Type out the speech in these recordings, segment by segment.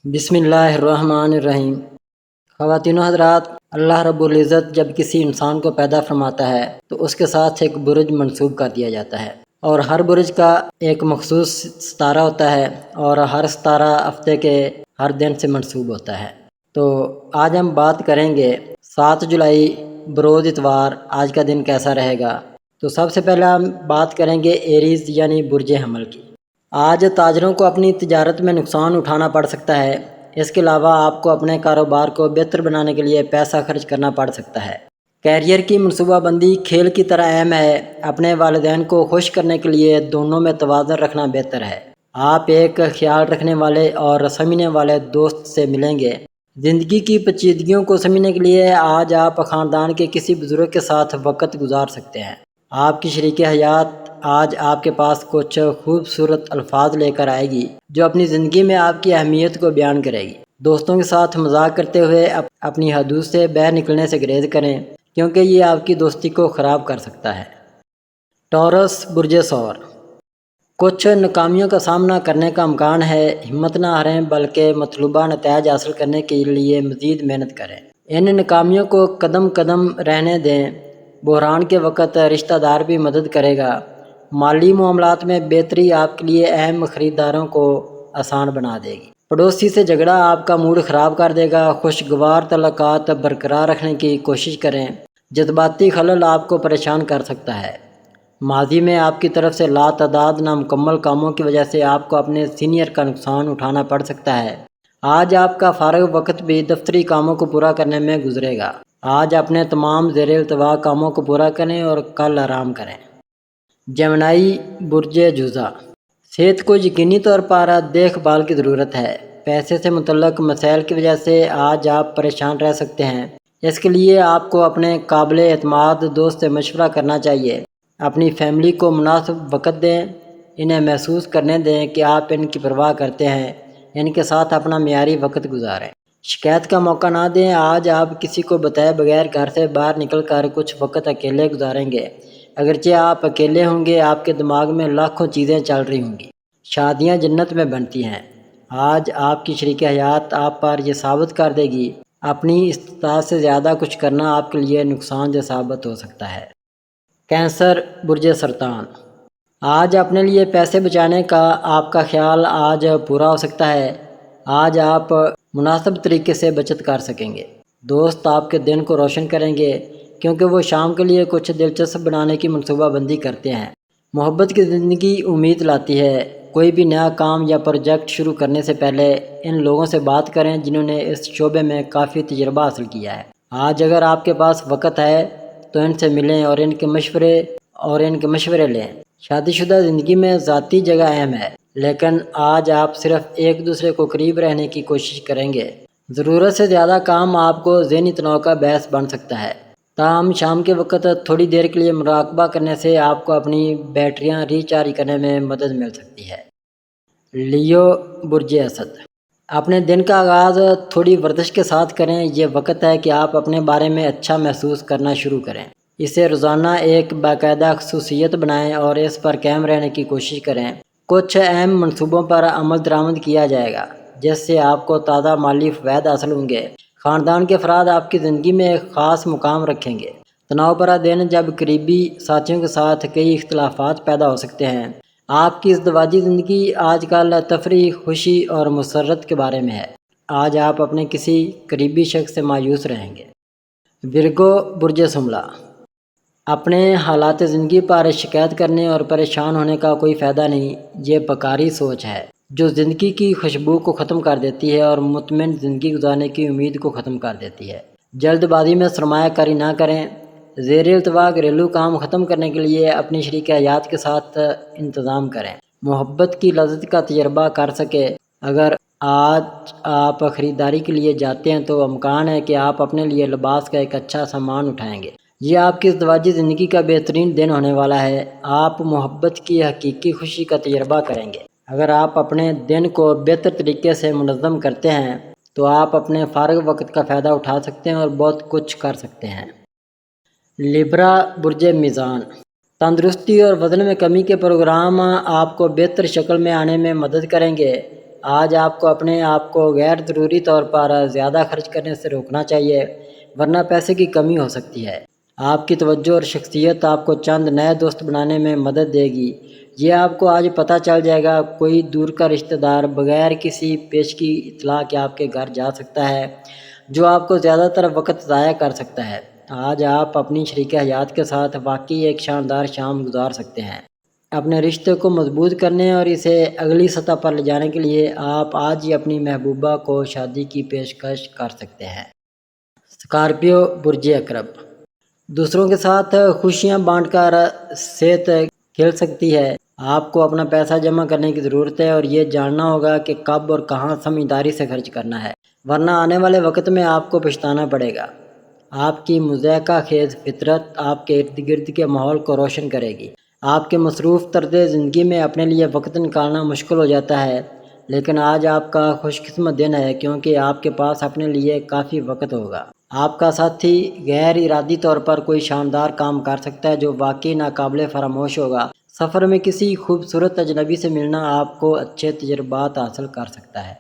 بسم اللہ الرحمن الرحیم۔ خواتین و حضرات، اللہ رب العزت جب کسی انسان کو پیدا فرماتا ہے تو اس کے ساتھ ایک برج منسوب کر دیا جاتا ہے، اور ہر برج کا ایک مخصوص ستارہ ہوتا ہے، اور ہر ستارہ ہفتے کے ہر دن سے منسوب ہوتا ہے۔ تو آج ہم بات کریں گے 7 جولائی بروز اتوار آج کا دن کیسا رہے گا۔ تو سب سے پہلے ہم بات کریں گے ایریز یعنی برج حمل کی۔ آج تاجروں کو اپنی تجارت میں نقصان اٹھانا پڑ سکتا ہے۔ اس کے علاوہ آپ کو اپنے کاروبار کو بہتر بنانے کے لیے پیسہ خرچ کرنا پڑ سکتا ہے۔ کیریئر کی منصوبہ بندی کھیل کی طرح اہم ہے۔ اپنے والدین کو خوش کرنے کے لیے دونوں میں توازن رکھنا بہتر ہے۔ آپ ایک خیال رکھنے والے اور سمجھنے والے دوست سے ملیں گے۔ زندگی کی پیچیدگیوں کو سمجھنے کے لیے آج آپ خاندان کے کسی بزرگ کے ساتھ وقت گزار سکتے ہیں۔ آپ کی شریک حیات آج آپ کے پاس کچھ خوبصورت الفاظ لے کر آئے گی جو اپنی زندگی میں آپ کی اہمیت کو بیان کرے گی۔ دوستوں کے ساتھ مذاق کرتے ہوئے اپنی حدود سے باہر نکلنے سے گریز کریں، کیونکہ یہ آپ کی دوستی کو خراب کر سکتا ہے۔ ٹورس برج ثور، کچھ ناکامیوں کا سامنا کرنے کا امکان ہے۔ ہمت نہ ہاریں بلکہ مطلوبہ نتائج حاصل کرنے کے لیے مزید محنت کریں۔ ان ناکامیوں کو قدم قدم رہنے دیں۔ بحران کے وقت رشتہ دار بھی مدد کرے گا۔ مالی معاملات میں بہتری آپ کے لیے اہم خریداروں کو آسان بنا دے گی۔ پڑوسی سے جھگڑا آپ کا موڈ خراب کر دے گا۔ خوشگوار تعلقات برقرار رکھنے کی کوشش کریں۔ جذباتی خلل آپ کو پریشان کر سکتا ہے۔ ماضی میں آپ کی طرف سے لاتعداد نامکمل کاموں کی وجہ سے آپ کو اپنے سینئر کا نقصان اٹھانا پڑ سکتا ہے۔ آج آپ کا فارغ وقت بھی دفتری کاموں کو پورا کرنے میں گزرے گا۔ آج اپنے تمام زیر التوا کاموں کو پورا کریں اور کل آرام کریں۔ جیمنائی برج جوزا، صحت کو یقینی طور پر دیکھ بھال کی ضرورت ہے۔ پیسے سے متعلق مسائل کی وجہ سے آج آپ پریشان رہ سکتے ہیں۔ اس کے لیے آپ کو اپنے قابل اعتماد دوست سے مشورہ کرنا چاہیے۔ اپنی فیملی کو مناسب وقت دیں۔ انہیں محسوس کرنے دیں کہ آپ ان کی پرواہ کرتے ہیں۔ ان کے ساتھ اپنا معیاری وقت گزاریں۔ شکایت کا موقع نہ دیں۔ آج آپ کسی کو بتائے بغیر گھر سے باہر نکل کر کچھ وقت اکیلے گزاریں گے۔ اگرچہ آپ اکیلے ہوں گے، آپ کے دماغ میں لاکھوں چیزیں چل رہی ہوں گی۔ شادیاں جنت میں بنتی ہیں۔ آج آپ کی شریک حیات آپ پر یہ ثابت کر دے گی۔ اپنی استطاعت سے زیادہ کچھ کرنا آپ کے لیے نقصان دہ ثابت ہو سکتا ہے۔ کینسر برج سرطان، آج اپنے لیے پیسے بچانے کا آپ کا خیال آج پورا ہو سکتا ہے۔ آج آپ مناسب طریقے سے بچت کر سکیں گے۔ دوست آپ کے دن کو روشن کریں گے، کیونکہ وہ شام کے لیے کچھ دلچسپ بنانے کی منصوبہ بندی کرتے ہیں۔ محبت کی زندگی امید لاتی ہے۔ کوئی بھی نیا کام یا پروجیکٹ شروع کرنے سے پہلے ان لوگوں سے بات کریں جنہوں نے اس شعبے میں کافی تجربہ حاصل کیا ہے۔ آج اگر آپ کے پاس وقت ہے تو ان سے ملیں اور ان کے مشورے لیں۔ شادی شدہ زندگی میں ذاتی جگہ اہم ہے، لیکن آج آپ صرف ایک دوسرے کو قریب رہنے کی کوشش کریں گے۔ ضرورت سے زیادہ کام آپ کو ذہنی تناؤ کا باعث بن سکتا ہے۔ تاہم شام کے وقت تھوڑی دیر کے لیے مراقبہ کرنے سے آپ کو اپنی بیٹریاں ریچارج کرنے میں مدد مل سکتی ہے۔ لیو برج اسد، اپنے دن کا آغاز تھوڑی ورزش کے ساتھ کریں۔ یہ وقت ہے کہ آپ اپنے بارے میں اچھا محسوس کرنا شروع کریں۔ اسے روزانہ ایک باقاعدہ خصوصیت بنائیں اور اس پر قائم رہنے کی کوشش کریں۔ کچھ اہم منصوبوں پر عمل درآمد کیا جائے گا، جس سے آپ کو تازہ مالی فوائد حاصل ہوں گے۔ خاندان کے افراد آپ کی زندگی میں ایک خاص مقام رکھیں گے۔ تناؤ بھرا دن جب قریبی ساتھیوں کے ساتھ کئی اختلافات پیدا ہو سکتے ہیں۔ آپ کی ازدواجی زندگی آج کل تفریح، خوشی اور مسرت کے بارے میں ہے۔ آج آپ اپنے کسی قریبی شخص سے مایوس رہیں گے۔ ورگو برج شملہ، اپنے حالات زندگی پر شکایت کرنے اور پریشان ہونے کا کوئی فائدہ نہیں۔ یہ بکاری سوچ ہے جو زندگی کی خوشبو کو ختم کر دیتی ہے اور مطمئن زندگی گزارنے کی امید کو ختم کر دیتی ہے۔ جلد بازی میں سرمایہ کاری نہ کریں۔ زیر التوا گھریلو کام ختم کرنے کے لیے اپنی شریک حیات کے ساتھ انتظام کریں۔ محبت کی لذت کا تجربہ کر سکے۔ اگر آج آپ خریداری کے لیے جاتے ہیں تو امکان ہے کہ آپ اپنے لیے لباس کا ایک اچھا سامان اٹھائیں گے۔ یہ آپ کی ازدواجی زندگی کا بہترین دن ہونے والا ہے۔ آپ محبت کی حقیقی خوشی کا تجربہ کریں گے۔ اگر آپ اپنے دن کو بہتر طریقے سے منظم کرتے ہیں تو آپ اپنے فارغ وقت کا فائدہ اٹھا سکتے ہیں اور بہت کچھ کر سکتے ہیں۔ لیبرا برج میزان، تندرستی اور وزن میں کمی کے پروگرام آپ کو بہتر شکل میں آنے میں مدد کریں گے۔ آج آپ کو اپنے آپ کو غیر ضروری طور پر زیادہ خرچ کرنے سے روکنا چاہیے، ورنہ پیسے کی کمی ہو سکتی ہے۔ آپ کی توجہ اور شخصیت آپ کو چند نئے دوست بنانے میں مدد دے گی۔ یہ آپ کو آج پتہ چل جائے گا، کوئی دور کا رشتہ دار بغیر کسی پیشگی اطلاع کے آپ کے گھر جا سکتا ہے، جو آپ کو زیادہ تر وقت ضائع کر سکتا ہے۔ آج آپ اپنی شریک حیات کے ساتھ واقعی ایک شاندار شام گزار سکتے ہیں۔ اپنے رشتے کو مضبوط کرنے اور اسے اگلی سطح پر لے جانے کے لیے آپ آج ہی اپنی محبوبہ کو شادی کی پیشکش کر سکتے ہیں۔ اسکارپیو برج اقرب، دوسروں کے ساتھ خوشیاں بانٹ کر صحت کھل سکتی ہے۔ آپ کو اپنا پیسہ جمع کرنے کی ضرورت ہے اور یہ جاننا ہوگا کہ کب اور کہاں سمجھداری سے خرچ کرنا ہے، ورنہ آنے والے وقت میں آپ کو پچھتانا پڑے گا۔ آپ کی مضحکہ خیز فطرت آپ کے ارد گرد کے ماحول کو روشن کرے گی۔ آپ کے مصروف طرز زندگی میں اپنے لیے وقت نکالنا مشکل ہو جاتا ہے، لیکن آج آپ کا خوش قسمت دن ہے کیونکہ آپ کے پاس اپنے لیے کافی وقت ہوگا۔ آپ کا ساتھی غیر ارادی طور پر کوئی شاندار کام کر سکتا ہے جو واقعی ناقابل فراموش ہوگا۔ سفر میں کسی خوبصورت اجنبی سے ملنا آپ کو اچھے تجربات حاصل کر سکتا ہے۔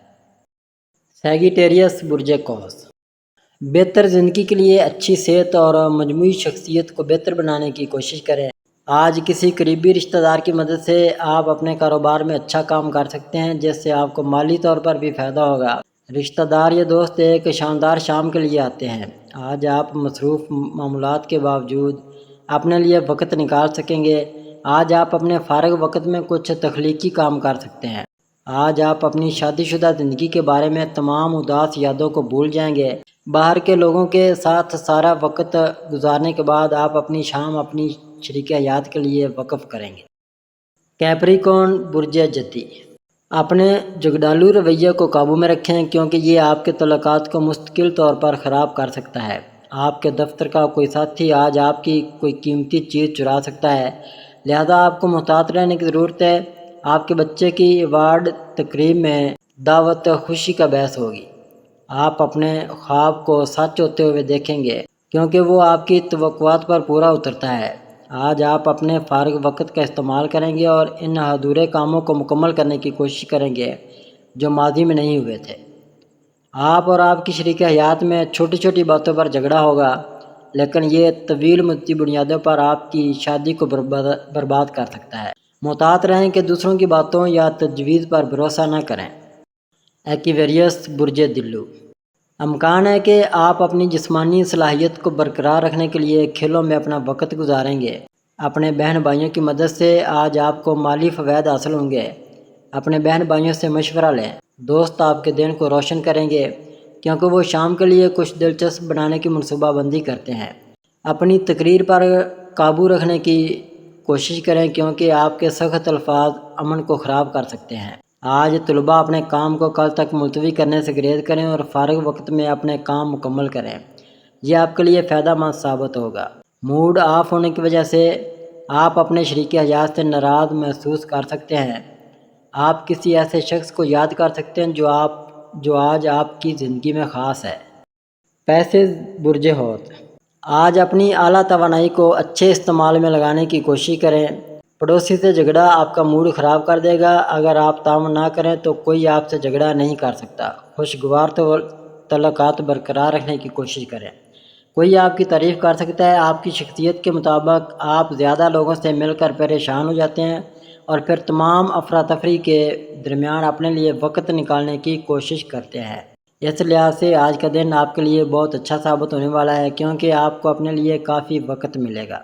سیگیٹیریس برج قوس، بہتر زندگی کے لیے اچھی صحت اور مجموعی شخصیت کو بہتر بنانے کی کوشش کریں۔ آج کسی قریبی رشتہ دار کی مدد سے آپ اپنے کاروبار میں اچھا کام کر سکتے ہیں، جس سے آپ کو مالی طور پر بھی فائدہ ہوگا۔ رشتہ دار یا دوست ایک شاندار شام کے لیے آتے ہیں۔ آج آپ مصروف معمولات کے باوجود اپنے لیے وقت نکال سکیں گے۔ آج آپ اپنے فارغ وقت میں کچھ تخلیقی کام کر سکتے ہیں۔ آج آپ اپنی شادی شدہ زندگی کے بارے میں تمام اداس یادوں کو بھول جائیں گے۔ باہر کے لوگوں کے ساتھ سارا وقت گزارنے کے بعد آپ اپنی شام اپنی شریک حیات کے لیے وقف کریں گے۔ کیپریکون برج جدی، اپنے جگڈالو رویے کو قابو میں رکھیں کیونکہ یہ آپ کے تعلقات کو مستقل طور پر خراب کر سکتا ہے۔ آپ کے دفتر کا کوئی ساتھی آج آپ کی کوئی قیمتی چیز چرا سکتا ہے، لہذا آپ کو محتاط رہنے کی ضرورت ہے۔ آپ کے بچے کی ایوارڈ تقریب میں دعوت خوشی کا باعث ہوگی۔ آپ اپنے خواب کو سچ ہوتے ہوئے دیکھیں گے کیونکہ وہ آپ کی توقعات پر پورا اترتا ہے۔ آج آپ اپنے فارغ وقت کا استعمال کریں گے اور ان ادھورے کاموں کو مکمل کرنے کی کوشش کریں گے جو ماضی میں نہیں ہوئے تھے۔ آپ اور آپ کی شریک حیات میں چھوٹی چھوٹی باتوں پر جھگڑا ہوگا، لیکن یہ طویل مدتی بنیادوں پر آپ کی شادی کو برباد کر سکتا ہے۔ محتاط رہیں کہ دوسروں کی باتوں یا تجویز پر بھروسہ نہ کریں۔ ایکویریس برج دلو، امکان ہے کہ آپ اپنی جسمانی صلاحیت کو برقرار رکھنے کے لیے کھیلوں میں اپنا وقت گزاریں گے۔ اپنے بہن بھائیوں کی مدد سے آج آپ کو مالی فوائد حاصل ہوں گے۔ اپنے بہن بھائیوں سے مشورہ لیں۔ دوست آپ کے دن کو روشن کریں گے کیونکہ وہ شام کے لیے کچھ دلچسپ بنانے کی منصوبہ بندی کرتے ہیں۔ اپنی تقریر پر قابو رکھنے کی کوشش کریں کیونکہ آپ کے سخت الفاظ امن کو خراب کر سکتے ہیں۔ آج طلباء اپنے کام کو کل تک ملتوی کرنے سے گریز کریں اور فارغ وقت میں اپنے کام مکمل کریں۔ یہ آپ کے لیے فائدہ مند ثابت ہوگا۔ موڈ آف ہونے کی وجہ سے آپ اپنے شریک حیات سے ناراض محسوس کر سکتے ہیں۔ آپ کسی ایسے شخص کو یاد کر سکتے ہیں جو آج آپ کی زندگی میں خاص ہے۔ پیسز برج حوت، آج اپنی اعلیٰ توانائی کو اچھے استعمال میں لگانے کی کوشش کریں۔ پڑوسی سے جھگڑا آپ کا موڈ خراب کر دے گا۔ اگر آپ تعاون نہ کریں تو کوئی آپ سے جھگڑا نہیں کر سکتا۔ خوشگوار تعلقات برقرار رکھنے کی کوشش کریں۔ کوئی آپ کی تعریف کر سکتا ہے۔ آپ کی شخصیت کے مطابق آپ زیادہ لوگوں سے مل کر پریشان ہو جاتے ہیں اور پھر تمام افراتفری کے درمیان اپنے لیے وقت نکالنے کی کوشش کرتے ہیں۔ اس لحاظ سے آج کا دن آپ کے لیے بہت اچھا ثابت ہونے والا ہے کیونکہ آپ کو اپنے لیے کافی وقت ملے گا۔